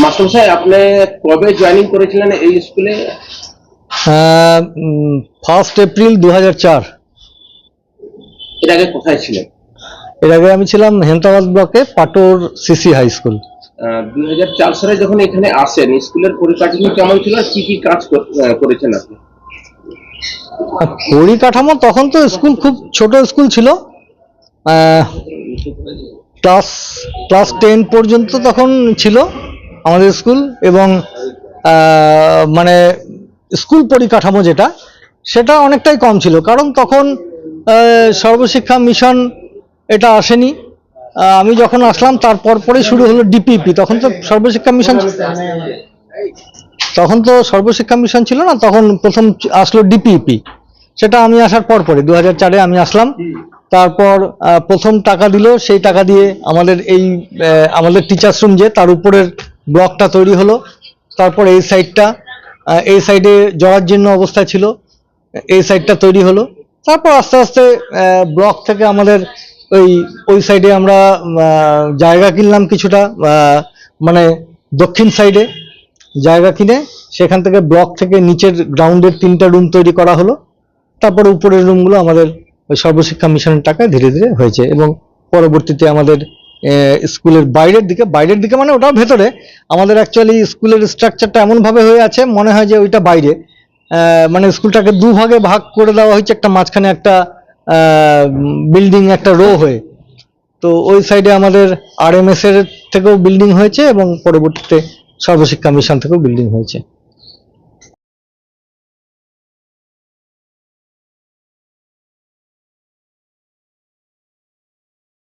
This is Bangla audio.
মাস্টার সাহেব, আপনি কবে জয়েনিং করেছিলেন এই স্কুলে? 1 এপ্রিল 2004। এর আগে কোথায় ছিলেন? এর আগে আমি ছিলাম হেমতাবাদ ব্লকে পাটোর সিসি হাই স্কুল। 2004 সালে যখন এখানে আসেন, স্কুলের পরিকাঠামো কেমন ছিল, আর কি কি কাজ করেছেন আপনি? পরিকাঠামো তখন তো স্কুল খুব ছোট স্কুল ছিল। ক্লাস ক্লাস 10 পর্যন্ত তখন ছিল আমাদের স্কুল, এবং মানে স্কুল পরিকাঠামো যেটা, সেটা অনেকটাই কম ছিল, কারণ তখন সর্বশিক্ষা মিশন এটা আসেনি। আমি যখন আসলাম তারপর পরেই শুরু হলো ডিপিপি। তখন তো সর্বশিক্ষা মিশন ছিল না, তখন প্রথম আসলো ডিপিপি। সেটা আমি আসার পর পরে 2004-এ আমি আসলাম। তারপর প্রথম টাকা দিল, সেই টাকা দিয়ে আমাদের টিচার্স রুম যে তার উপরের ব্লকটা তৈরি হলো। তারপর এই সাইডে যাওয়ার জন্য অবস্থা ছিল, এই সাইডটা তৈরি হলো। তারপর আস্তে আস্তে ব্লক থেকে আমাদের ওই সাইডে আমরা জায়গা কিনলাম কিছুটা, মানে দক্ষিণ সাইডে জায়গা কিনে সেখান থেকে ব্লক থেকে নিচের গ্রাউন্ডের 3টা রুম তৈরি করা হলো। তারপরে উপরের রুমগুলো আমাদের সর্বশিক্ষা মিশনের টাকায় ধীরে ধীরে হয়েছে, এবং পরবর্তীতে আমাদের স্কুলের বাইরের দিকে মানে ওটাও ভেতরে, আমাদের অ্যাকচুয়ালি স্কুলের স্ট্রাকচারটা এমনভাবে হয়ে আছে মনে হয় যে ওইটা বাইরে। মানে স্কুলটাকে দুভাগে ভাগ করে দেওয়া হয়েছে, একটা মাঝখানে একটা বিল্ডিং, একটা রো হয়ে। তো ওই সাইডে আমাদের আরএমএস এর থেকেও বিল্ডিং হয়েছে, এবং পরবর্তীতে সর্বশিক্ষা মিশন থেকেও বিল্ডিং হয়েছে।